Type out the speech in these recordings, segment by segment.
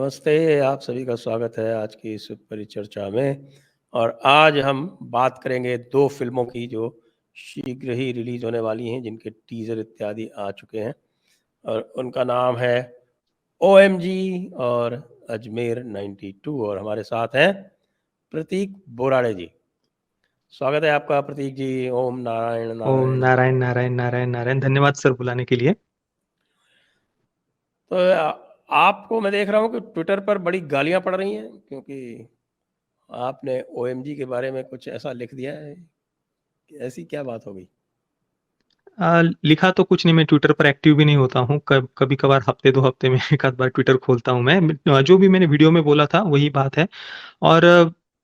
नमस्ते, आप सभी का स्वागत है आज की इस परिचर्चा में। और आज हम बात करेंगे 2 फ़िल्मों की जो शीघ्र ही रिलीज़ होने वाली हैं, जिनके टीज़र इत्यादि आ चुके हैं और उनका नाम है ओएमजी और अजमेर 92। और हमारे साथ हैं प्रतीक बोराड़े जी। स्वागत है आपका प्रतीक जी। ओम नारायण ओम नारायण। नारायण नारायण नारायण नारायण। धन्यवाद सर बुलाने के लिए। तो आपको मैं देख रहा हूँ कि ट्विटर पर बड़ी गालियाँ पड़ रही हैं, क्योंकि आपने ओएमजी के बारे में कुछ ऐसा लिख दिया है। ऐसी क्या बात हो गई? लिखा तो कुछ नहीं, मैं ट्विटर पर एक्टिव भी नहीं होता हूँ। कभी कभार हफ्ते 2 हफ्ते में एक आध बार ट्विटर खोलता हूँ मैं। जो भी मैंने वीडियो में बोला था वही बात है। और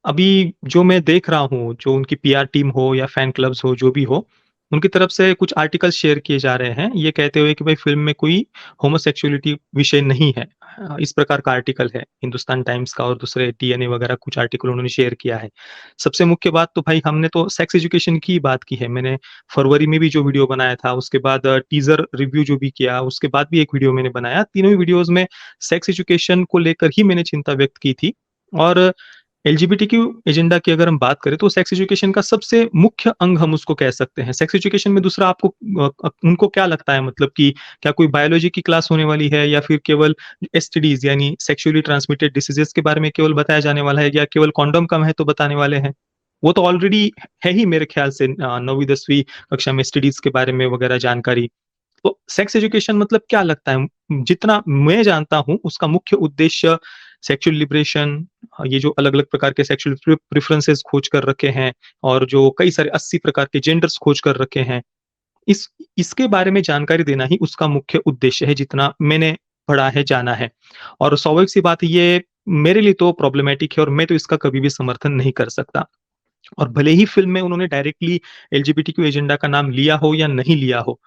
अभी जो मैं देख रहा हूँ, जो उनकी पीआर टीम हो या फैन क्लब्स हो, जो भी हो, उनकी तरफ से कुछ आर्टिकल शेयर किए जा रहे हैं, ये कहते हुए कि भाई फ़िल्म में कोई होमोसेक्सुअलिटी विषय नहीं है। इस प्रकार का आर्टिकल है हिंदुस्तान टाइम्स का और दूसरे टीएनए वगैरह कुछ आर्टिकल उन्होंने शेयर किया है। सबसे मुख्य बात तो भाई हमने तो सेक्स एजुकेशन की बात की है। मैंने फरवरी में भी जो वीडियो बनाया था, उसके बाद टीज़र रिव्यू जो भी किया, उसके बाद भी एक वीडियो मैंने बनाया। तीनों ही वीडियोज़ में सेक्स एजुकेशन को लेकर ही मैंने चिंता व्यक्त की थी। और एलजीबीटीक्यू एजेंडा की अगर हम बात करें तो सेक्स एजुकेशन का सबसे मुख्य अंग हम उसको कह सकते हैं। सेक्स एजुकेशन में दूसरा आपको उनको क्या लगता है, मतलब कि क्या कोई बायोलॉजी की क्लास होने वाली है या फिर केवल एसटीडीज यानी सेक्सुअली ट्रांसमिटेड डिसीजेस के बारे में केवल बताया जाने वाला है, या केवल कॉन्डोम कम है तो बताने वाले हैं? वो तो ऑलरेडी है ही मेरे ख्याल से 9वीं 10वीं कक्षा में एसटीडीज के बारे में वगैरह जानकारी। तो सेक्स एजुकेशन मतलब क्या लगता है? जितना मैं जानता हूँ उसका मुख्य उद्देश्य सेक्सुअल लिबरेशन, ये जो अलग-अलग प्रकार के सेक्सुअल प्रेफरेंसेस खोज कर रखे हैं और जो कई सारे 80 प्रकार के जेंडर्स खोज कर रखे हैं, इस इसके बारे में जानकारी देना ही उसका मुख्य उद्देश्य है, जितना मैंने पढ़ा है, जाना है। और स्वाभाविक सी बात है, ये मेरे लिए तो प्रॉब्लमैटिक है और मैं तो इसका कभी भी समर्थन नहीं कर सकता। और भले ही फ़िल्म में उन्होंने डायरेक्टली एलजीबीटीक्यू एजेंडा का नाम लिया हो या नहीं लिया हो,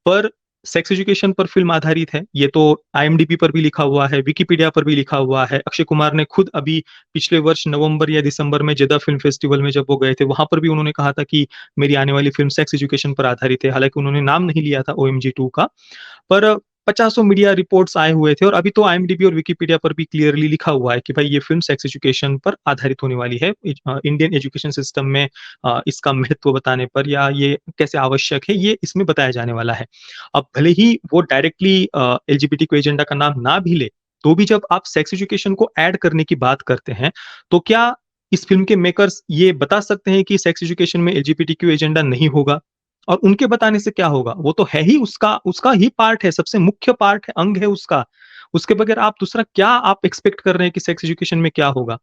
पर सेक्स एजुकेशन पर फ़िल्म आधारित है। ये तो आईएमडीबी पर भी लिखा हुआ है, विकिपीडिया पर भी लिखा हुआ है। अक्षय कुमार ने खुद अभी पिछले वर्ष नवंबर या दिसंबर में जेद्दा फ़िल्म फेस्टिवल में जब वो गए थे, वहाँ पर भी उन्होंने कहा था कि मेरी आने वाली फ़िल्म सेक्स एजुकेशन पर आधारित है। हालाँकि उन्होंने नाम नहीं लिया था ओएमजी 2 का। पर पचासों मीडिया रिपोर्ट्स आए हुए थे और अभी तो आईएमडीबी और विकिपीडिया पर भी क्लियरली लिखा हुआ है कि भाई ये फ़िल्म सेक्स एजुकेशन पर आधारित होने वाली है। इंडियन एजुकेशन सिस्टम में इसका महत्व बताने पर या ये कैसे आवश्यक है, ये इसमें बताया जाने वाला है। अब भले ही वो डायरेक्टली एलजीबीटीक्यू एजेंडा का नाम ना भी ले, तो भी जब आप सेक्स एजुकेशन को ऐड करने की बात करते हैं, तो क्या इस फ़िल्म के मेकर्स ये बता सकते हैं कि सेक्स एजुकेशन में एलजीबीटीक्यू एजेंडा नहीं होगा? और उनके बताने से क्या होगा? वो तो है ही, उसका उसका ही पार्ट है, सबसे मुख्य पार्ट है, अंग है उसका। उसके बगैर आप दूसरा क्या आप एक्सपेक्ट कर रहे हैं कि सेक्स एजुकेशन में क्या होगा?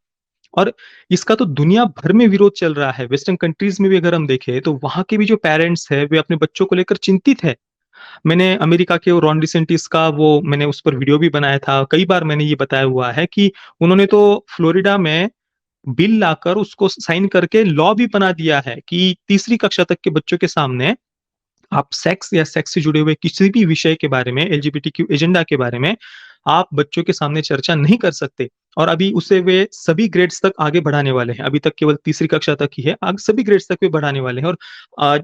और इसका तो दुनिया भर में विरोध चल रहा है। वेस्टर्न कंट्रीज़ में भी अगर हम देखें, तो वहाँ के भी जो पेरेंट्स हैं, वे अपने बच्चों को लेकर चिंतित हैं। मैंने अमेरिका के रॉन डिसेंटिस का वो मैंने उस पर वीडियो भी बनाया था। कई बार मैंने ये बताया हुआ है कि उन्होंने तो फ्लोरिडा में बिल लाकर उसको साइन करके लॉ भी बना दिया है कि तीसरी कक्षा तक के बच्चों के सामने आप सेक्स या सेक्स से जुड़े हुए किसी भी विषय के बारे में, एलजीबीटीक्यू एजेंडा के बारे में आप बच्चों के सामने चर्चा नहीं कर सकते। और अभी उसे वे सभी ग्रेड्स तक आगे बढ़ाने वाले हैं। अभी तक केवल तीसरी कक्षा तक ही है, आगे सभी ग्रेड्स तक वे बढ़ाने वाले हैं। और अ,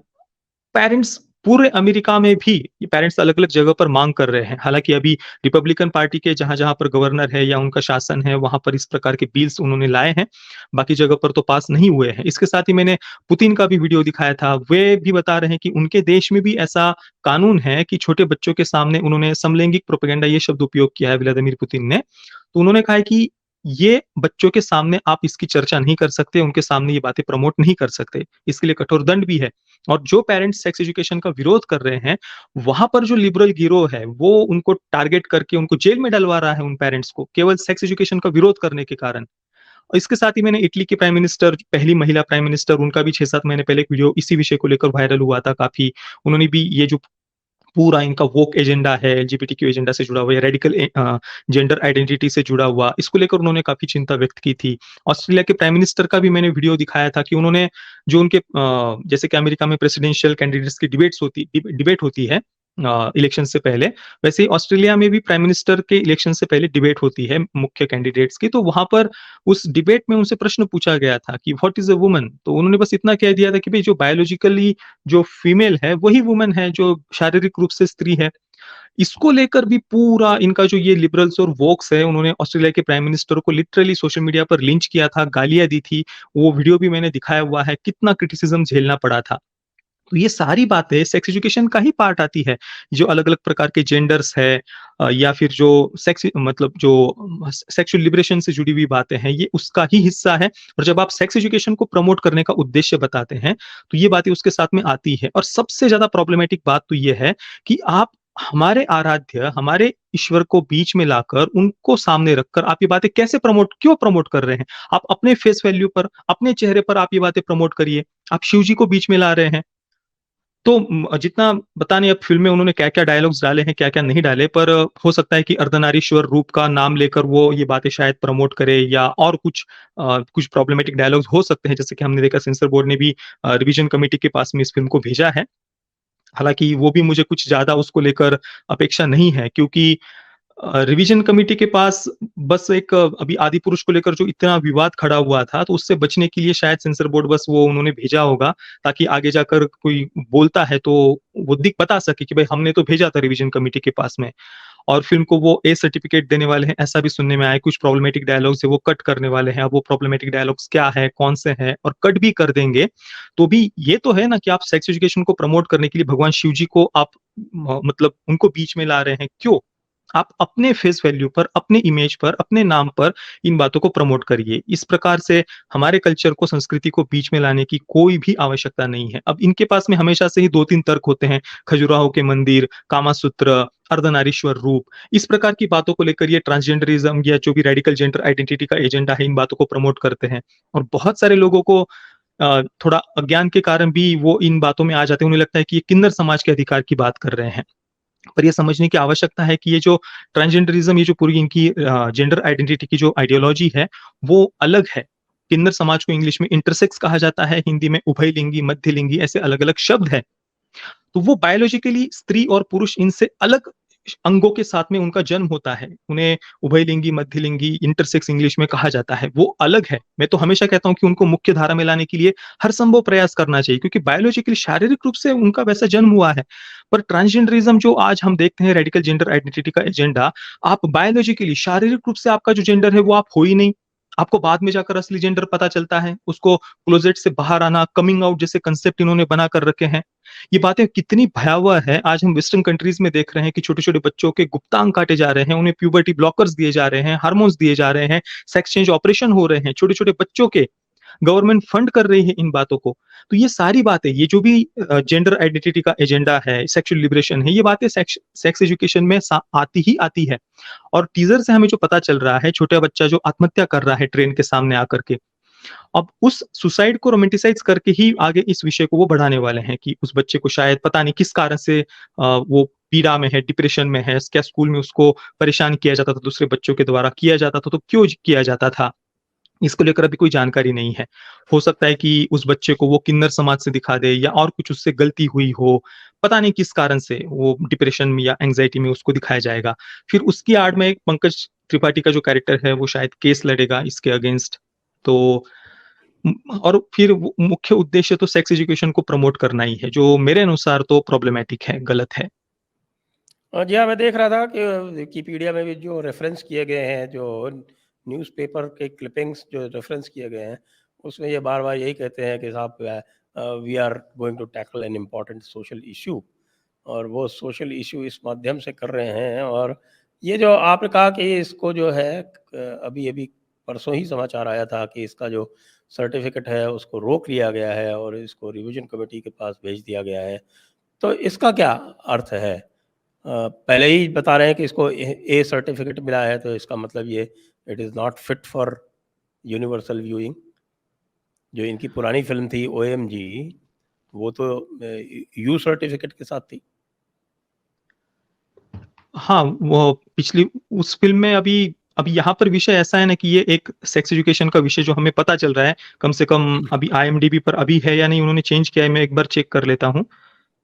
पेरेंट्स पूरे अमेरिका में भी ये पेरेंट्स अलग-अलग जगह पर माँग कर रहे हैं। हालाँकि अभी रिपब्लिकन पार्टी के जहाँ-जहाँ पर गवर्नर है या उनका शासन है, वहाँ पर इस प्रकार के बिल्स उन्होंने लाए हैं। बाकी जगह पर तो पास नहीं हुए हैं। इसके साथ ही मैंने पुतिन का भी वीडियो दिखाया था। वे भी बता रहे हैं कि उनके देश में भी ऐसा कानून है कि छोटे बच्चों के सामने उन्होंने समलैंगिक प्रोपेगेंडा ये शब्द उपयोग किया है व्लादिमीर पुतिन ने। तो उन्होंने कहा है कि ये बच्चों के सामने आप इसकी चर्चा नहीं कर सकते, उनके सामने ये बातें प्रमोट नहीं कर सकते। इसके लिए कठोर दंड भी है। और जो पेरेंट्स सेक्स एजुकेशन का विरोध कर रहे हैं, वहाँ पर जो लिबरल गिरोह है, वो उनको टारगेट करके उनको जेल में डलवा रहा है उन पेरेंट्स को, केवल सेक्स एजुकेशन का विरोध करने के कारण। और इसके साथ ही मैंने इटली की प्राइम मिनिस्टर, पहली महिला प्राइम मिनिस्टर, उनका भी 6-7 महीने पहले एक वीडियो इसी विषय को लेकर वायरल हुआ था काफ़ी। उन्होंने भी ये जो पूरा इनका वोक एजेंडा है, एलजीबीटीक्यू एजेंडा से जुड़ा हुआ या रेडिकल जेंडर आइडेंटिटी से जुड़ा हुआ, इसको लेकर उन्होंने काफ़ी चिंता व्यक्त की थी। ऑस्ट्रेलिया के प्राइम मिनिस्टर का भी मैंने वीडियो दिखाया था कि उन्होंने जो उनके जैसे कि अमेरिका में प्रेसिडेंशियल कैंडिडेट्स की डिबेट होती है इलेक्शन से पहले, वैसे ही ऑस्ट्रेलिया में भी प्राइम मिनिस्टर के इलेक्शन से पहले डिबेट होती है मुख्य कैंडिडेट्स की। तो वहाँ पर उस डिबेट में उनसे प्रश्न पूछा गया था कि व्हाट इज़ अ वुमन? तो उन्होंने बस इतना कह दिया था कि भई जो बायोलॉजिकली जो फीमेल है, वही वुमन है जो शारीरिक रूप से स्त्री है। इसको लेकर भी पूरा इनका जो ये लिबरल्स और वोक्स है, उन्होंने ऑस्ट्रेलिया के प्राइम मिनिस्टर को लिटरली सोशल मीडिया पर लिंच किया था, गालियाँ दी थी। वो वीडियो भी मैंने दिखाया हुआ है, कितना क्रिटिसिज़्म झेलना पड़ा था। तो ये सारी बातें सेक्स एजुकेशन का ही पार्ट आती है। जो अलग-अलग प्रकार के जेंडर्स है या फिर जो सेक्स मतलब जो सेक्सुअल लिबरेशन से जुड़ी हुई बातें हैं, ये उसका ही हिस्सा है। और जब आप सेक्स एजुकेशन को प्रमोट करने का उद्देश्य बताते हैं, तो ये बातें उसके साथ में आती है। और सबसे ज़्यादा प्रॉब्लमैटिक बात तो ये है कि आप हमारे आराध्य, हमारे ईश्वर को बीच में लाकर, उनको सामने रखकर आप ये बातें कैसे क्यों प्रमोट कर रहे हैं? आप अपने फेस वैल्यू पर, अपने चेहरे पर आप ये बातें प्रमोट करिए। आप शिव जी को बीच में ला रहे हैं। तो जितना पता नहीं अब फ़िल्म में उन्होंने क्या-क्या डायलॉग्स डाले हैं, क्या-क्या नहीं डाले, पर हो सकता है कि अर्धनारीश्वर रूप का नाम लेकर वो ये बातें शायद प्रमोट करे या और कुछ प्रॉब्लमैटिक डायलॉग्स हो सकते हैं, जैसे कि हमने देखा सेंसर बोर्ड ने भी रिवीजन कमिटी के पास में इस फ़िल्म को भेजा है। हालाँकि वो भी मुझे कुछ ज़्यादा उसको लेकर अपेक्षा नहीं है, क्योंकि रिवीजन कमिटी के पास बस एक अभी आदिपुरुष को लेकर जो इतना विवाद खड़ा हुआ था, तो उससे बचने के लिए शायद सेंसर बोर्ड बस वो उन्होंने भेजा होगा, ताकि आगे जाकर कोई बोलता है तो वो बता सके कि भाई हमने तो भेजा था रिवीजन कमिटी के पास में। और फ़िल्म को वो ए सर्टिफ़िकेट देने वाले हैं, ऐसा भी सुनने में आया है। कुछ प्रॉब्लमैटिक डायलॉग्स है वो कट करने वाले हैं। अब वो प्रॉब्लमैटिक डायलॉग्स क्या है, कौन से हैं और कट भी कर देंगे। तो भी ये तो है ना कि आप सेक्स एजुकेशन को प्रमोट करने के लिए भगवान शिव जी को आप मतलब उनको बीच में ला रहे हैं, क्यों? आप अपने फेस वैल्यू पर, अपने इमेज पर, अपने नाम पर इन बातों को प्रमोट करिए। इस प्रकार से हमारे कल्चर को, संस्कृति को बीच में लाने की कोई भी आवश्यकता नहीं है। अब इनके पास में हमेशा से ही 2-3 तर्क होते हैं, खजुराहो के मंदिर, कामासूत्र, अर्धनारीश्वर रूप, इस प्रकार की बातों को लेकर ये ट्रांसजेंडरिज़्म या जो भी रेडिकल जेंडर आइडेंटिटी का एजेंडा है, इन बातों को प्रमोट करते हैं। और बहुत सारे लोगों को थोड़ा अज्ञान के कारण भी वो इन बातों में आ जाते हैं। उन्हें लगता है कि ये किन्नर समाज के अधिकार की बात कर रहे हैं। पर ये समझने की आवश्यकता है कि ये जो ट्रांसजेंडरिज़्म, ये जो पूरी इनकी जेंडर आइडेंटिटी की जो आइडियोलॉजी है, वो अलग है। किन्नर समाज को इंग्लिश में इंटरसेक्स कहा जाता है, हिंदी में उभयलिंगी, मध्यलिंगी, ऐसे अलग-अलग शब्द हैं। तो वो बायोलॉजिकली स्त्री और पुरुष इनसे अलग अंगों के साथ में उनका जन्म होता है। उन्हें उभयलिंगी, मध्यलिंगी, इंटरसेक्स इंग्लिश में कहा जाता है, वो अलग है। मैं तो हमेशा कहता हूँ कि उनको मुख्य धारा में लाने के लिए हर संभव प्रयास करना चाहिए, क्योंकि बायोलॉजिकली शारीरिक रूप से उनका वैसा जन्म हुआ है। पर ट्रांसजेंडरिज़्म जो आज हम देखते हैं, रेडिकल जेंडर आइडेंटिटी का एजेंडा, आप बायोलॉजिकली शारीरिक रूप से आपका जो जेंडर है वो आप हो ही नहीं। आपको बाद में जाकर असली जेंडर पता चलता है। उसको क्लोज़ेट से बाहर आना, कमिंग आउट जैसे कांसेप्ट इन्होंने बना कर रखे हैं। ये बातें कितनी भयावह है, आज हम वेस्टर्न कंट्रीज़ में देख रहे हैं कि छोटे-छोटे बच्चों के गुप्तांग काटे जा रहे हैं, उन्हें प्यूबर्टी ब्लॉकर्स दिए जा रहे हैं, हार्मोन्स दिए जा रहे हैं, सेक्स चेंज ऑपरेशन हो रहे हैं, छोटे-छोटे बच्चों के। गवर्नमेंट फंड कर रही है इन बातों को। तो ये सारी बातें, ये जो भी जेंडर आइडेंटिटी का एजेंडा है, सेक्सुअल लिबरेशन है, ये बातें सेक्स सेक्स एजुकेशन में आती ही आती है। और टीज़र से हमें जो पता चल रहा है, छोटा बच्चा जो आत्महत्या कर रहा है ट्रेन के सामने आकर के, अब उस सुसाइड को रोमांटिसाइज़ करके ही आगे इस विषय को वो बढ़ाने वाले हैं कि उस बच्चे को शायद पता नहीं किस कारण से वो पीड़ा में है, डिप्रेशन में है, क्या स्कूल में उसको परेशान किया जाता था, दूसरे बच्चों के द्वारा किया जाता था, तो क्यों किया जाता था? इसको लेकर अभी कोई जानकारी नहीं है। हो सकता है कि उस बच्चे को वो किन्नर समाज से दिखा दे या और कुछ उससे गलती हुई हो, पता नहीं किस कारण से वो डिप्रेशन में या एंग्ज़ायटी में उसको दिखाया जाएगा। फिर उसकी आड़ में पंकज त्रिपाठी का जो कैरेक्टर है, वो शायद केस लड़ेगा इसके अगेंस्ट। तो और फिर वो मुख्य उद्देश्य तो सेक्स एजुकेशन को प्रमोट करना ही है, जो मेरे अनुसार तो प्रॉब्लमैटिक है, गलत है। जी हाँ, मैं देख रहा था कि विकिपीडिया में भी जो रेफ़रेंस किए गए हैं, जो न्यूज़पेपर के क्लिपिंग्स जो रेफ़रेंस किए गए हैं, उसमें ये बार-बार यही कहते हैं कि साहब we are going to tackle an important social issue, और वो सोशल इश्यू इस माध्यम से कर रहे हैं। और ये जो आपने कहा कि इसको जो है अभी-अभी परसों ही समाचार आया था कि इसका जो सर्टिफ़िकेट है उसको रोक लिया गया है और इसको रिवीजन कमेटी के पास भेज दिया गया है। तो इसका क्या अर्थ है? पहले ही बता रहे हैं कि इसको ए सर्टिफिकेट मिला है, तो इसका मतलब ये it is not fit for universal viewing. जो इनकी पुरानी फ़िल्म थी ओएमजी, वो तो यू सर्टिफिकेट के साथ थी। हाँ, वो पिछली उस फ़िल्म में अभी यहाँ पर विषय ऐसा है ना कि ये एक सेक्स एजुकेशन का विषय जो हमें पता चल रहा है, कम से कम अभी आईएमडीबी पर अभी है या नहीं, उन्होंने चेंज किया है, मैं एक बार चेक कर लेता हूँ।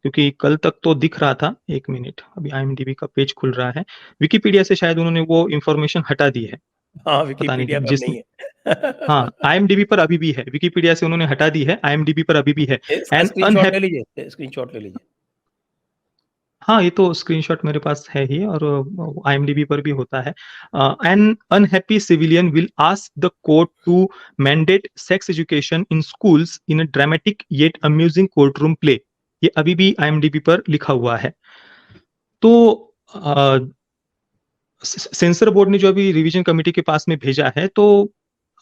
क्योंकि कल तक तो दिख रहा था, 1 मिनट, अभी आईएमडीबी का पेज खुल रहा है। विकिपीडिया से शायद उन्होंने वो इन्फॉर्मेशन हटा दी है, हाँ, पता विकिपीडिया नहीं पे अब जिस नहीं है। हाँ, आईएमडीबी पर अभी भी है, विकिपीडिया से उन्होंने हटा दी है, आईएमडीबी पर अभी भी है। इसका एन स्क्रीनशॉट अनहैप ले लीजिए, स्क्रीनशॉट ले लीजिए। हाँ, ये तो स्क्रीनशॉट मेरे पास है ही और आईएमडीबी पर भी होता है। An unhappy civilian will ask the court to mandate sex education in schools in a dramatic yet amusing courtroom play. ये अभी भी आईएमडीबी पर लिखा हुआ है। तो अ, सेंसर बोर्ड ने जो अभी रिवीजन कमेटी के पास में भेजा है, तो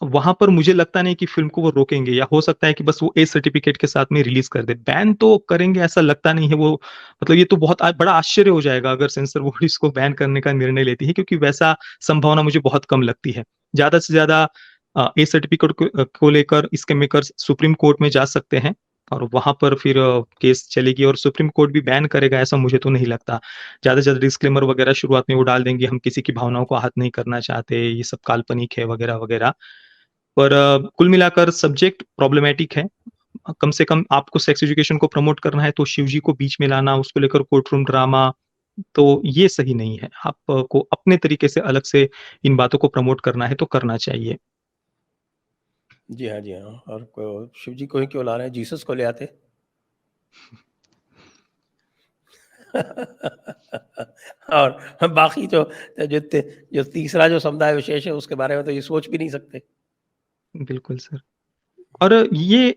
वहाँ पर मुझे लगता नहीं कि फ़िल्म को वो रोकेंगे, या हो सकता है कि बस वो ए सर्टिफ़िकेट के साथ में रिलीज़ कर दे। बैन तो करेंगे ऐसा लगता नहीं है वो, मतलब ये तो बहुत बड़ा आश्चर्य हो जाएगा अगर सेंसर बोर्ड इसको बैन करने का निर्णय लेती है, क्योंकि वैसा संभावना मुझे बहुत कम लगती है। ज़्यादा से ज़्यादा ए सर्टिफ़िकेट को लेकर इसके मेकर्स सुप्रीम कोर्ट में जा सकते हैं और वहाँ पर फिर केस चलेगी और सुप्रीम कोर्ट भी बैन करेगा, ऐसा मुझे तो नहीं लगता। ज़्यादा से ज़्यादा डिस्क्लेमर वगैरह शुरुआत में वो डाल देंगे, हम किसी की भावनाओं को आहत नहीं करना चाहते, ये सब काल्पनिक है वगैरह-वगैरह। पर कुल मिलाकर सब्जेक्ट प्रॉब्लमैटिक है। कम से कम आपको सेक्स एजुकेशन को प्रमोट करना है तो शिव जी को बीच में लाना, उसको लेकर कोर्ट रूम ड्रामा, तो ये सही नहीं है। आपको अपने तरीके से अलग से इन बातों को प्रमोट करना है तो करना चाहिए। जी हाँ, जी हाँ। और शिव जी को ही क्यों ला रहे हैं, जीसस को ले आते। और बाकी जो तीसरा जो समुदाय विशेष है उसके बारे में तो ये सोच भी नहीं सकते। बिल्कुल सर। और ये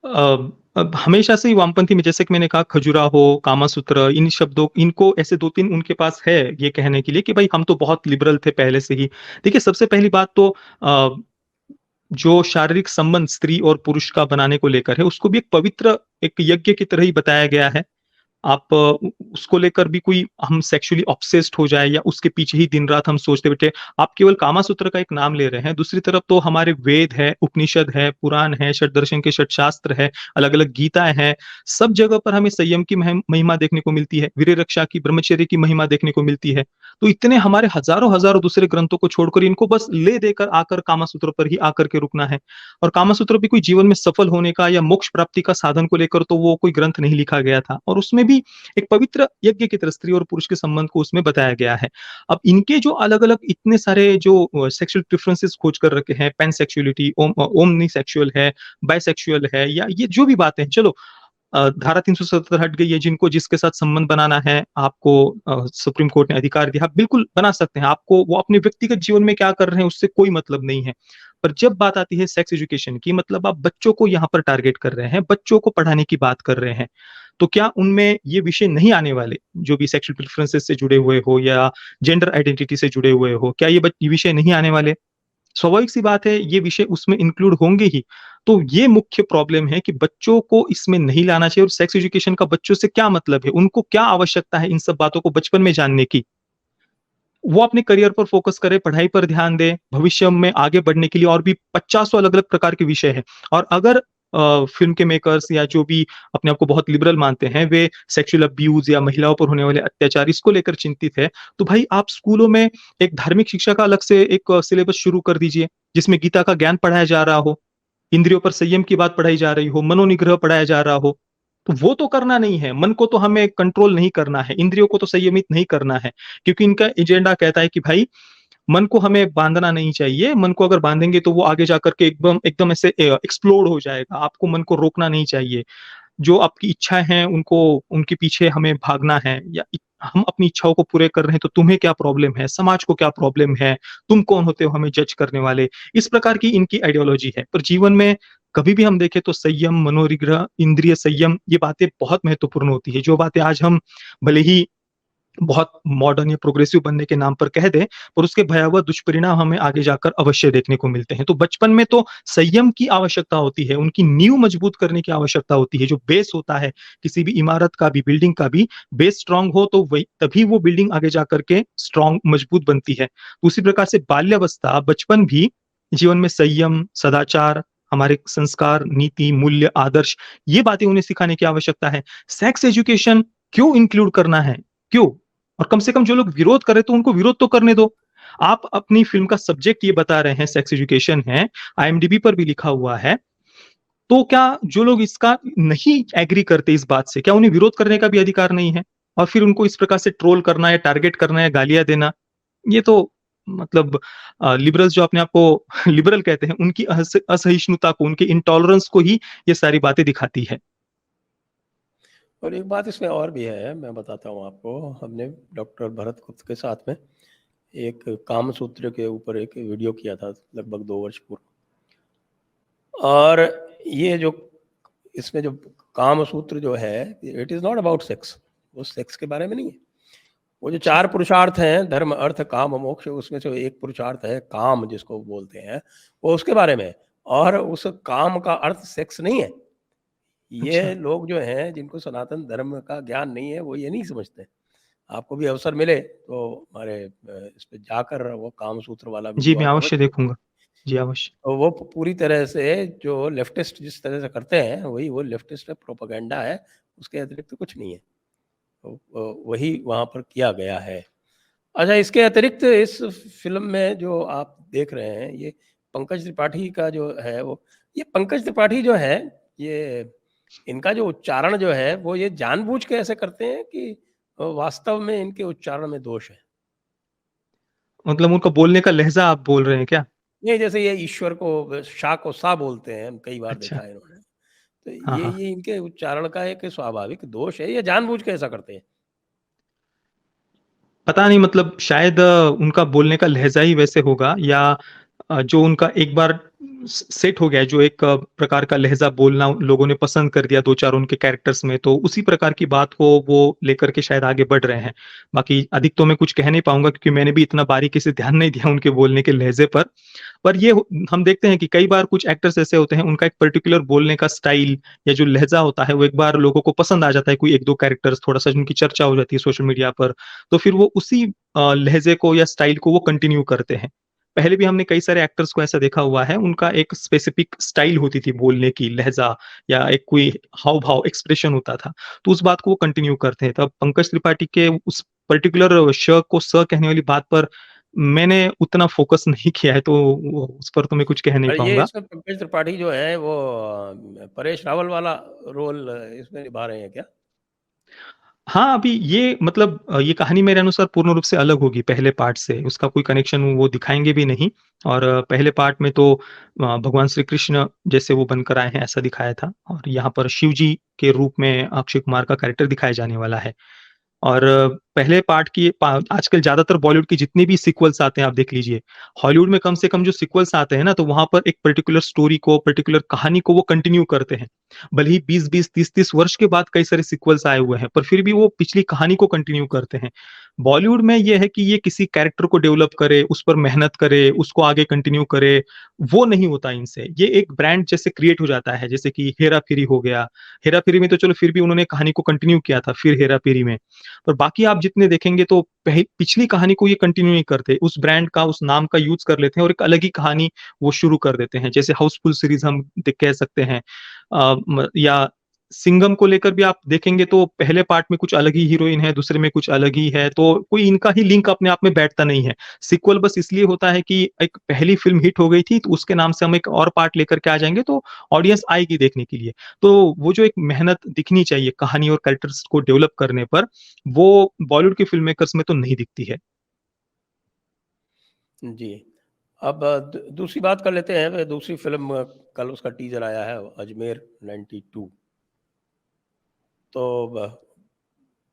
अब हमेशा से ही वामपंथी में, जैसे कि मैंने कहा, खजुराहो, कामासूत्र, इन शब्दों इनको ऐसे 2-3 उनके पास है ये कहने के लिए कि भाई हम तो बहुत लिबरल थे पहले से ही। देखिए, सबसे पहली बात तो जो शारीरिक संबंध स्त्री और पुरुष का बनाने को लेकर है, उसको भी एक पवित्र एक यज्ञ की तरह ही बताया गया है। आप उसको लेकर भी कोई हम सेक्सुअली ऑब्सेस्ड हो जाए या उसके पीछे ही दिन-रात हम सोचते बैठे। आप केवल कामासूत्र का एक नाम ले रहे हैं, दूसरी तरफ तो हमारे वेद है, उपनिषद है, पुराण है, षट्दर्शन के षट्शास्त्र है, अलग-अलग गीताएँ हैं। सब जगह पर हमें संयम की महिमा देखने को मिलती है, वीर्य रक्षा की, ब्रह्मचर्य की महिमा देखने को मिलती है। तो इतने हमारे हज़ारों-हज़ारों दूसरे ग्रंथों को छोड़कर इनको बस ले देकर आकर कामासूत्र पर ही आकर के रुकना है। और कामासूत्र भी कोई जीवन में सफल होने का या मोक्ष प्राप्ति का साधन को लेकर तो वो कोई ग्रंथ नहीं लिखा गया था, और उसमें भी एक पवित्र यज्ञ की तरह स्त्री और पुरुष के संबंध को उसमें बताया गया है। अब इनके जो अलग-अलग इतने सारे जो सेक्सुअल प्रेफरेंसेस खोज कर रखे हैं, पैनसेक्सुअलिटी, ओमनीसेक्सुअल है, बायसेक्सुअल है, या ये जो भी बातें हैं, चलो धारा 377 हट गई है, जिनको जिसके साथ संबंध बनाना है, आपको सुप्रीम कोर्ट ने अधिकार दिया, आप बिल्कुल बना सकते हैं। आपको वो अपने व्यक्तिगत जीवन में क्या कर रहे हैं उससे कोई मतलब नहीं है। पर जब बात आती है सेक्स एजुकेशन की, मतलब आप बच्चों को यहाँ पर टारगेट कर रहे हैं, बच्चों को पढ़ाने की बात कर रहे हैं। तो क्या उनमें ये विषय नहीं आने वाले, जो भी सेक्सुअल प्रेफरेंसेस से जुड़े हुए हो या जेंडर आइडेंटिटी से जुड़े हुए हो, क्या ये विषय नहीं आने वाले? स्वाभाविक सी बात है, ये विषय उसमें इंक्लूड होंगे ही। तो ये मुख्य प्रॉब्लम है कि बच्चों को इसमें नहीं लाना चाहिए, और सेक्स एजुकेशन का बच्चों से क्या मतलब है? उनको क्या आवश्यकता है इन सब बातों को बचपन में जानने की? वो अपने करियर पर फोकस करें, पढ़ाई पर ध्यान दें, भविष्य में आगे बढ़ने के लिए और भी पचासों अलग-अलग प्रकार के विषय हैं। और अगर फ़िल्म के मेकर्स या जो भी अपने आप को बहुत लिबरल मानते हैं, वे सेक्सुअल अब्यूज़ या महिलाओं पर होने वाले अत्याचार इसको लेकर चिंतित है, तो भाई आप स्कूलों में एक धार्मिक शिक्षा का अलग से एक सिलेबस शुरू कर दीजिए, जिसमें गीता का ज्ञान पढ़ाया जा रहा हो, इंद्रियों पर संयम की बात पढ़ाई जा रही हो, मनोनिग्रह पढ़ाया जा रहा हो। तो वो तो करना नहीं है, मन को तो हमें कंट्रोल नहीं करना है, इंद्रियों को तो संयमित नहीं करना है, क्योंकि इनका एजेंडा कहता है कि भाई मन को हमें बाँधना नहीं चाहिए, मन को अगर बाँधेंगे तो वो आगे जाकर के एकदम एकदम ऐसे एक्सप्लोड हो जाएगा, आपको मन को रोकना नहीं चाहिए। जो आपकी इच्छाएँ हैं उनको उनके पीछे हमें भागना है, या हम अपनी इच्छाओं को पूरे कर रहे हैं तो तुम्हें क्या प्रॉब्लम है? समाज को क्या प्रॉब्लम है? तुम कौन होते हो हमें जज करने वाले? इस प्रकार की इनकी आइडियोलॉजी है। पर जीवन में कभी भी हम देखें तो संयम, मनोनिग्रह, इंद्रिय संयम, ये बातें बहुत महत्वपूर्ण होती है। जो बातें आज हम भले ही बहुत मॉडर्न या प्रोग्रेसिव बनने के नाम पर कह दें, पर उसके भयावह दुष्परिणाम हमें आगे जाकर अवश्य देखने को मिलते हैं। तो बचपन में तो संयम की आवश्यकता होती है, उनकी नींव मजबूत करने की आवश्यकता होती है। जो बेस होता है किसी भी इमारत का भी, बिल्डिंग का भी, बेस स्ट्रॉन्ग हो तो वही तभी वो बिल्डिंग आगे जाकर के स्ट्रॉन्ग मजबूत बनती है। उसी प्रकार से बाल्यावस्था, बचपन भी जीवन में संयम, सदाचार, हमारे संस्कार, नीति, मूल्य, आदर्श, ये बातें उन्हें सिखाने की आवश्यकता है। सेक्स एजुकेशन क्यों इंक्लूड करना है? क्यों? और कम से कम जो लोग विरोध कर रहे हैं तो उनको विरोध तो करने दो। आप अपनी फ़िल्म का सब्जेक्ट ये बता रहे हैं सेक्स एजुकेशन है, आईएमडीबी पर भी लिखा हुआ है, तो क्या जो लोग इसका नहीं एग्री करते इस बात से, क्या उन्हें विरोध करने का भी अधिकार नहीं है? और फिर उनको इस प्रकार से ट्रोल करना या टारगेट करना या गालियाँ देना, ये तो मतलब लिबरल्स जो अपने आप को लिबरल कहते हैं, उनकी असहिष्णुता को, उनकी इंटॉलरेंस को ही ये सारी बातें दिखाती है। और एक बात इसमें और भी है, मैं बताता हूँ आपको। हमने डॉक्टर भरत गुप्त के साथ में एक कामसूत्र के ऊपर एक वीडियो किया था लगभग 2 वर्ष पूर्व। और ये जो इसमें जो कामसूत्र जो है, it is not about sex, वो सेक्स के बारे में नहीं है। वो जो 4 पुरुषार्थ हैं, धर्म, अर्थ, काम, मोक्ष, उसमें से एक पुरुषार्थ है काम, जिसको बोलते हैं, वो उसके बारे में है। और उस काम का अर्थ सेक्स नहीं है। अच्छा। ये लोग जो हैं, जिनको सनातन धर्म का ज्ञान नहीं है, वो ये नहीं समझते। आपको भी अवसर मिले तो हमारे इस पे जाकर वो कामसूत्र वाला जी, वीडियो मैं आप अवश्य अवश्य। देखूँगा। जी, अवश्य। तो वो पूरी तरह से जो लेफ्टिस्ट जिस तरह से करते हैं, वही वो लेफ्टिस्ट का प्रोपेगेंडा है, उसके अतिरिक्त कुछ नहीं है। तो वही वहाँ पर किया गया है। अच्छा, इसके अतिरिक्त इस फ़िल्म में जो आप देख रहे हैं, ये पंकज त्रिपाठी का जो है वो, ये पंकज त्रिपाठी जो है, ये इनका जो उच्चारण जो है, वो ये जानबूझ के ऐसे करते हैं कि वास्तव में इनके उच्चारण में दोष है? मतलब उनका बोलने का लहज़ा आप बोल रहे हैं क्या? नहीं, जैसे ये ईश्वर को शा को सा बोलते हैं, कई बार अच्छा। देखा है इन्होंने। तो हाँ, हाँ। ये इनके उच्चारण का एक स्वाभाविक दोष है, या जानबूझ के ऐसा करते हैं? पता नहीं, मतलब शायद उनका बोलने का लहज़ा ही वैसे होगा, या जो उनका एक बार सेट हो गया है, जो एक प्रकार का लहज़ा बोलना लोगों ने पसंद कर दिया 2-4 उनके कैरेक्टर्स में, तो उसी प्रकार की बात को वो लेकर के शायद आगे बढ़ रहे हैं। बाकी अधिक तो मैं कुछ कह नहीं पाऊँगा, क्योंकि मैंने भी इतना बारीकी से ध्यान नहीं दिया उनके बोलने के लहज़े पर। पर ये हम देखते हैं कि कई बार कुछ एक्टर्स ऐसे होते हैं, उनका एक पर्टिकुलर बोलने का स्टाइल या जो लहज़ा होता है, वो एक बार लोगों को पसंद आ जाता है, कोई 1-2 कैरेक्टर्स, थोड़ा-सा उनकी चर्चा हो जाती है सोशल मीडिया पर, तो फिर वो उसी लहज़े को या स्टाइल को वो कंटिन्यू करते हैं। पहले भी हमने कई सारे एक्टर्स को ऐसा देखा हुआ है, उनका एक स्पेसिफिक स्टाइल होती थी बोलने की, लहज़ा या एक कोई हाव-भाव, एक्सप्रेशन होता था, तो उस बात को वो कंटिन्यू करते हैं। तब पंकज त्रिपाठी के उस पर्टिकुलर श को स कहने वाली बात पर मैंने उतना फ़ोकस नहीं किया है, तो वो उस पर तो मैं कुछ कह नहीं और ये पाऊँगा। इसमें पंकज त्रिपाठी जो है वो परेश रावल वाला रोल इसमें निभा रहे हैं क्या? हाँ, अभी ये मतलब ये कहानी मेरे अनुसार पूर्ण रूप से अलग होगी पहले पार्ट से, उसका कोई कनेक्शन वो दिखाएँगे भी नहीं। और पहले पार्ट में तो भगवान श्री कृष्ण जैसे वो बनकर आए हैं, ऐसा दिखाया था, और यहाँ पर शिव जी के रूप में अक्षय कुमार का कैरेक्टर दिखाया जाने वाला है। और पहले पार्ट की आजकल ज़्यादातर बॉलीवुड की जितनी भी सीक्वल्स आते हैं, आप देख लीजिए। हॉलीवुड में कम से कम जो सीक्वल्स आते हैं ना, तो वहाँ पर एक पर्टिकुलर स्टोरी को, पर्टिकुलर कहानी को वो कंटिन्यू करते हैं। भले ही 20-20, 30-30 वर्ष के बाद कई सारे सीक्वल्स आए हुए हैं, पर फिर भी वो पिछली कहानी को कंटिन्यू करते हैं। बॉलीवुड में ये है कि ये किसी कैरेक्टर को डेवलप करे, उस पर मेहनत करे, उसको आगे कंटिन्यू करे, वो नहीं होता इनसे। ये एक ब्रांड जैसे क्रिएट हो जाता है, जैसे कि हेरा-फेरी हो गया। हेरा-फेरी में तो चलो फिर भी उन्होंने कहानी को कंटिन्यू किया था, फिर हेरा-फेरी में। पर बाकी आप जितने देखेंगे तो पिछली कहानी को ये कंटिन्यू नहीं करते। उस ब्रांड का, उस नाम का यूज़ कर लेते हैं और एक अलग ही कहानी वो शुरू कर देते हैं। जैसे हाउसफुल सीरीज़ हम कह सकते हैं। या सिंघम को लेकर भी आप देखेंगे तो पहले पार्ट में कुछ अलग ही हीरोइन है, दूसरे में कुछ अलग ही है, तो कोई इनका ही लिंक अपने आप में बैठता नहीं है। सीक्वल बस इसलिए होता है कि एक पहली फ़िल्म हिट हो गई थी, तो उसके नाम से हम एक और पार्ट लेकर के आ जाएँगे, तो ऑडियंस आएगी देखने के लिए। तो वो जो एक मेहनत दिखनी चाहिए कहानी और कैरेक्टर्स को डेवलप करने पर, वो बॉलीवुड के फ़िल्म मेकर्स में तो नहीं दिखती है। जी। अब दूसरी बात कर लेते हैं, दूसरी फ़िल्म कल उसका टीज़र आया है, अजमेर 92। तो ब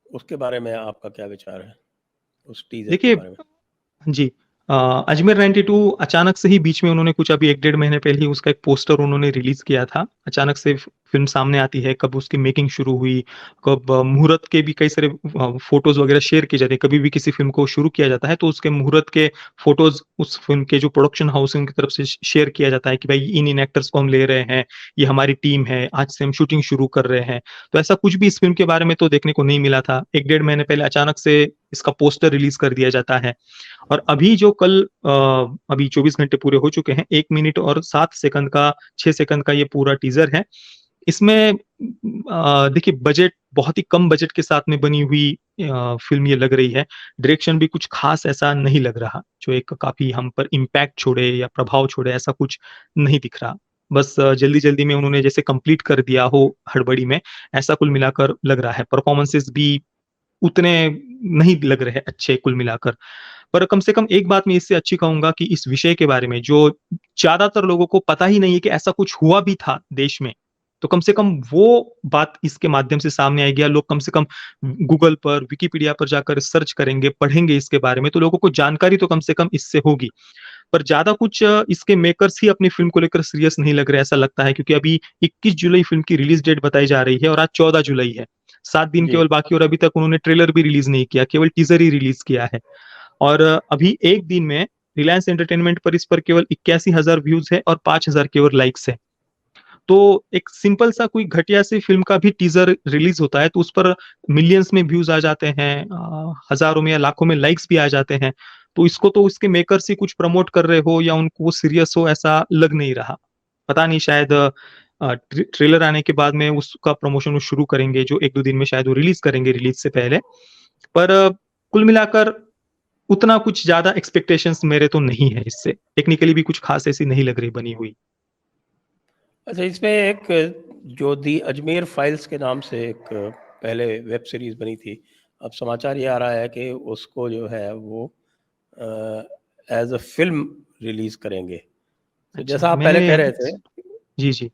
उसके बारे में आपका क्या विचार है? उस टीज़र के देखिए, बारे में? जी। अजमेर 92 अचानक से ही बीच में उन्होंने कुछ अभी 1 डेढ़ महीने पहले ही उसका एक पोस्टर उन्होंने रिलीज़ किया था। अचानक से फ़िल्म सामने आती है, कब उसकी मेकिंग शुरू हुई, कब मुहूर्त के भी कई सारे फ़ोटोज़ वगैरह शेयर किए जाते हैं। कभी भी किसी फ़िल्म को शुरू किया जाता है, तो उसके मुहूर्त के फ़ोटोज़ उस फ़िल्म के जो प्रोडक्शन हाउस है, उनकी तरफ से शेयर किया जाता है कि भाई इन-इन एक्टर्स को हम ले रहे हैं, ये हमारी टीम है, आज से हम शूटिंग शुरू कर रहे हैं। तो ऐसा कुछ भी इस फ़िल्म के बारे में तो देखने को नहीं मिला था। 1 डेढ़ महीने पहले अचानक से इसका पोस्टर रिलीज़ कर दिया जाता है। और अभी जो कल अभी 24 घंटे पूरे हो चुके हैं, 1 मिनट और 7 सेकंड का 6 सेकंड का ये पूरा टीज़र है। इसमें देखिए, बजट बहुत ही कम बजट के साथ में बनी हुई फ़िल्म ये लग रही है। डायरेक्शन भी कुछ ख़ास ऐसा नहीं लग रहा, जो एक काफ़ी हम पर इम्पैक्ट छोड़े या प्रभाव छोड़े, ऐसा कुछ नहीं दिख रहा। बस जल्दी-जल्दी में उन्होंने जैसे कंप्लीट कर दिया हो हड़बड़ी में, ऐसा कुल मिलाकर लग रहा है। परफ़ॉर्मेंसेज़ भी उतने नहीं लग रहे अच्छे कुल मिलाकर। पर कम से कम एक बात मैं इससे अच्छी कहूँगा कि इस विषय के बारे में जो ज़्यादातर लोगों को पता ही नहीं है कि ऐसा कुछ हुआ भी था देश में। तो कम से कम वो बात इसके माध्यम से सामने आएगी, या लोग कम से कम गूगल पर, विकिपीडिया पर जाकर सर्च करेंगे, पढ़ेंगे इसके बारे में, तो लोगों को जानकारी तो कम से कम इससे होगी। पर ज़्यादा कुछ इसके मेकर्स ही अपनी फ़िल्म को लेकर सीरियस नहीं लग रहे, ऐसा लगता है, क्योंकि अभी 21 जुलाई फ़िल्म की रिलीज़ डेट बताई जा रही है और आज 14 जुलाई है। 7 दिन जी। केवल बाकी, और अभी तक उन्होंने ट्रेलर भी रिलीज़ नहीं किया, केवल टीज़र ही रिलीज़ किया है। और अभी एक दिन में रिलायंस एंटरटेनमेंट पर इस पर केवल 81,000 व्यूज़ है और 5,000 केवल लाइक्स है। तो एक सिंपल सा कोई घटिया सी फ़िल्म का भी टीज़र रिलीज़ होता है, तो उस पर मिलियंस में व्यूज़ आ जाते हैं, हज़ारों में या लाखों में लाइक्स भी आ जाते हैं। तो इसको तो उसके मेकर्स ही कुछ प्रमोट कर रहे हो या उनको वो सीरियस हो, ऐसा लग नहीं रहा। पता नहीं, शायद ट्रेलर आने के बाद में उसका प्रमोशन वो शुरू करेंगे, जो 1-2 दिन में शायद वो रिलीज़ करेंगे रिलीज़ से पहले। पर कुल मिलाकर उतना कुछ ज़्यादा एक्सपेक्टेशंस मेरे तो नहीं है इससे। टेक्निकली भी कुछ ख़ास ऐसी नहीं लग रही बनी हुई। अच्छा, इसमें एक जो दी अजमेर फाइल्स के नाम से एक पहले वेब सीरीज़ बनी थी, अब समाचार ये आ रहा है कि उसको जो है वो एज़ अ फ़िल्म रिलीज़ करेंगे। तो अच्छा, जैसा आप मैंने पहले कह रहे थे, जी, जी।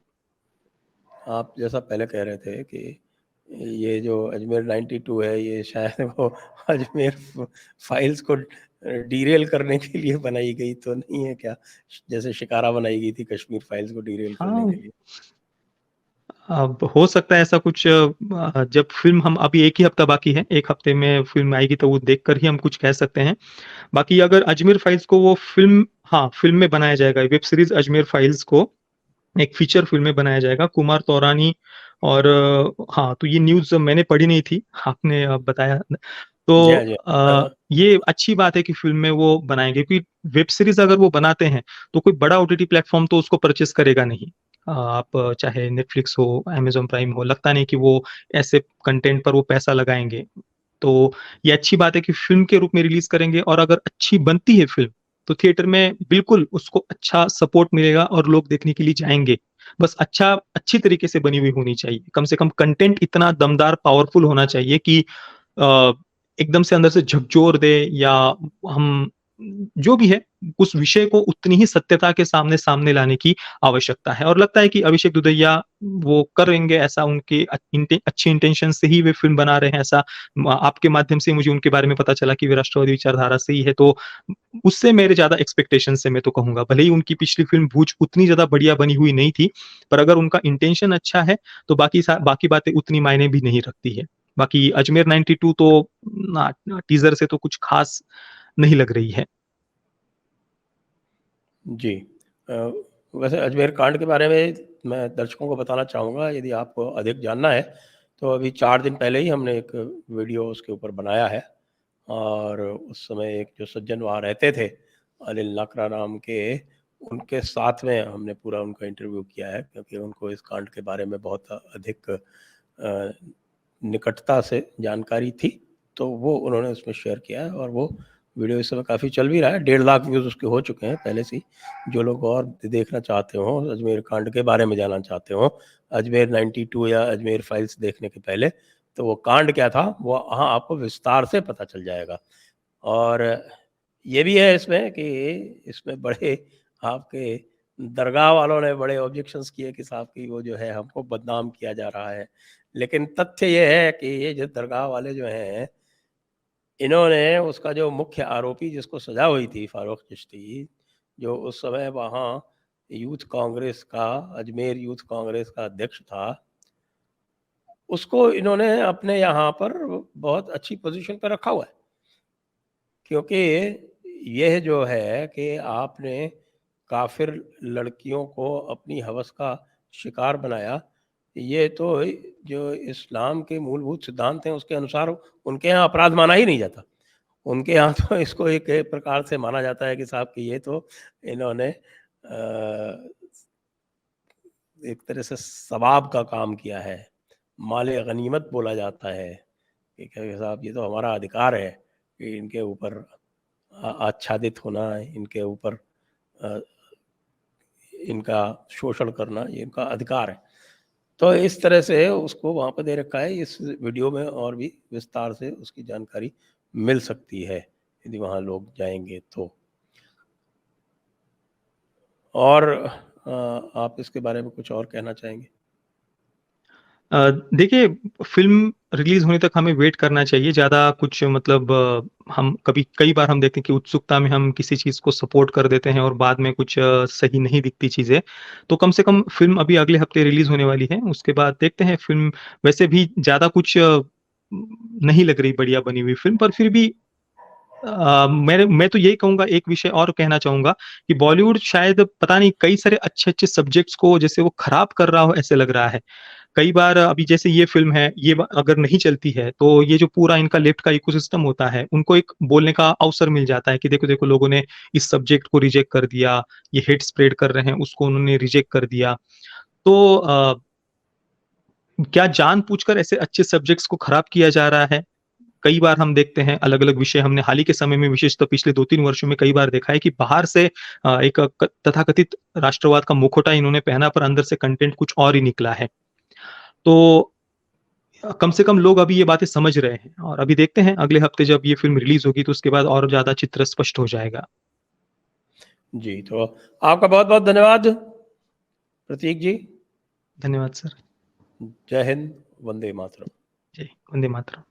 आप जैसा पहले कह रहे थे कि ये जो अजमेर 92 है, ये शायद वो अजमेर फाइल्स को डीरेल करने के लिए बनाई गई तो नहीं है क्या? जैसे शिकारा बनाई गई थी कश्मीर फाइल्स को डीरेल करने हाँ, के लिए। अब हो सकता है ऐसा कुछ, जब फ़िल्म हम अभी 1 ही हफ्ता बाकी है, 1 हफ्ते में फ़िल्म आएगी तो वो देखकर ही हम कुछ कह सकते हैं। बाकी अगर अजमेर फाइल्स को वो फ़िल्म, हाँ, फ़िल्म में बनाया जाएगा, वेब सीरीज़ अजमेर फाइल्स को एक फीचर फ़िल्म में बनाया जाएगा। कुमार तौरानी और हाँ, तो ये न्यूज़ मैंने पढ़ी नहीं थी, आपने बताया। जी तो हाँ, जी हाँ। हाँ, ये अच्छी बात है कि फ़िल्म में वो बनाएँगे, क्योंकि वेब सीरीज़ अगर वो बनाते हैं, तो कोई बड़ा ओटीटी प्लेटफ़ॉर्म तो उसको परचेज़ करेगा नहीं। आप चाहे नेटफ्लिक्स हो, अमेज़न प्राइम हो, लगता नहीं कि वो ऐसे कंटेंट पर वो पैसा लगाएँगे। तो ये अच्छी बात है कि फ़िल्म के रूप में रिलीज़ करेंगे, और अगर अच्छी बनती है फ़िल्म, तो थिएटर में बिल्कुल उसको अच्छा सपोर्ट मिलेगा और लोग देखने के लिए जाएँगे। बस अच्छी तरीके से बनी हुई होनी चाहिए। कम से कम कंटेंट इतना दमदार, पावरफुल होना चाहिए कि अ, एकदम से अंदर से झकझोर दे, या हम जो भी है, उस विषय को उतनी ही सत्यता के सामने लाने की आवश्यकता है, और लगता है कि अभिषेक दुधैया वो करेंगे ऐसा, उनके अच्छी इंटेंशन से ही वे फ़िल्म बना रहे हैं ऐसा। आपके माध्यम से मुझे उनके बारे में पता चला कि वे राष्ट्रवादी विचारधारा से ही है, तो उससे मेरे ज़्यादा एक्सपेक्टेशंस है, मैं तो कहूँगा। भले ही उनकी पिछली फ़िल्म भूज उतनी ज़्यादा बढ़िया बनी हुई नहीं थी, पर अगर उनका इंटेंशन अच्छा है, तो बाकी बातें उतनी मायने भी नहीं रखती है। बाकी अजमेर 92 तो टीज़र से तो कुछ ख़ास नहीं लग रही है। जी। अ, वैसे अजमेर कांड के बारे में मैं दर्शकों को बताना चाहूँगा, यदि आपको अधिक जानना है, तो अभी 4 दिन पहले ही हमने एक वीडियो उसके ऊपर बनाया है और उस समय एक जो सज्जन वहाँ रहते थे, अनिल नाकरा नाम के, उनके साथ में हमने पूरा उनका इंटरव्यू किया है क्योंकि उनको इस कांड के बारे में बहुत अधिक निकटता से जानकारी थी, तो वो उन्होंने उसमें शेयर किया है और वो वीडियो इस समय काफ़ी चल भी रहा है, 1.5 लाख व्यूज़ उसके हो चुके हैं पहले से ही। जो लोग और देखना चाहते हों, अजमेर कांड के बारे में जानना चाहते हों, अजमेर 92 या अजमेर फाइल्स देखने के पहले, तो वो कांड क्या था, वो वहाँ आपको विस्तार से पता चल जाएगा। और ये भी है इसमें कि इसमें बड़े आपके दरगाह वालों ने बड़े ऑब्जेक्शंस किए कि साहब कि वो जो है हमको बदनाम किया जा रहा है। लेकिन तथ्य ये है कि ये जो दरगाह वाले जो हैं, इन्होंने उसका जो मुख्य आरोपी जिसको सज़ा हुई थी फारूक चिश्ती, जो उस समय वहाँ यूथ कांग्रेस का अजमेर यूथ कांग्रेस का अध्यक्ष था, उसको इन्होंने अपने यहाँ पर बहुत अच्छी पोज़ीशन पे रखा हुआ है। क्योंकि यह जो है कि आपने काफ़िर लड़कियों को अपनी हवस का शिकार बनाया, ये तो जो इस्लाम के मूलभूत सिद्धांत हैं उसके अनुसार उनके यहाँ अपराध माना ही नहीं जाता। उनके यहाँ तो इसको एक प्रकार से माना जाता है कि साहब कि ये तो इन्होंने एक तरह से सवाब का काम किया है। माले गनीमत बोला जाता है कि क्या साहब ये तो हमारा अधिकार है कि इनके ऊपर आच्छादित होना, इनके ऊपर अ, इनका शोषण करना ये इनका अधिकार है। तो इस तरह से उसको वहाँ पे दे रखा है। इस वीडियो में और भी विस्तार से उसकी जानकारी मिल सकती है, यदि वहाँ लोग जाएँगे तो। और आप इसके बारे में कुछ और कहना चाहेंगे? देखिए, फ़िल्म रिलीज़ होने तक हमें वेट करना चाहिए, ज़्यादा कुछ मतलब हम कई बार हम देखते हैं कि उत्सुकता में हम किसी चीज़ को सपोर्ट कर देते हैं और बाद में कुछ सही नहीं दिखती चीज़ें। तो कम से कम फ़िल्म अभी अगले हफ़्ते रिलीज़ होने वाली है, उसके बाद देखते हैं फ़िल्म। वैसे भी ज़्यादा कुछ नहीं लग रही बढ़िया बनी हुई फ़िल्म, पर फिर भी मैं तो यही कहूँगा, एक विषय और कहना चाहूँगा कि बॉलीवुड शायद पता नहीं कई सारे अच्छे-अच्छे सब्जेक्ट्स को जैसे वो खराब कर रहा हो, ऐसे लग रहा है। कई बार अभी जैसे ये फ़िल्म है, ये अगर नहीं चलती है, तो ये जो पूरा इनका लेफ्ट का इकोसिस्टम होता है, उनको एक बोलने का अवसर मिल जाता है कि देखो-देखो लोगों ने इस सब्जेक्ट को रिजेक्ट कर दिया, ये हेट स्प्रेड कर रहे हैं, उसको उन्होंने रिजेक्ट कर दिया। तो क्या जानबूझकर ऐसे अच्छे सब्जेक्ट्स को खराब किया जा रहा है? कई बार हम देखते हैं अलग-अलग विषय, हमने हाल ही के समय में विशेषतः पिछले 2-3 वर्षों में कई बार देखा है कि बाहर से एक तथाकथित राष्ट्रवाद का मुखौटा इन्होंने पहना, पर अंदर से कंटेंट कुछ और ही निकला है। तो कम से कम लोग अभी ये बातें समझ रहे हैं और अभी देखते हैं अगले हफ्ते जब ये फ़िल्म रिलीज़ होगी तो उसके बाद और ज़्यादा चित्र स्पष्ट हो जाएगा। जी, तो आपका बहुत-बहुत धन्यवाद प्रतीक जी। धन्यवाद सर। जय हिंद, वंदे मातरम। जी, वंदे मातरम।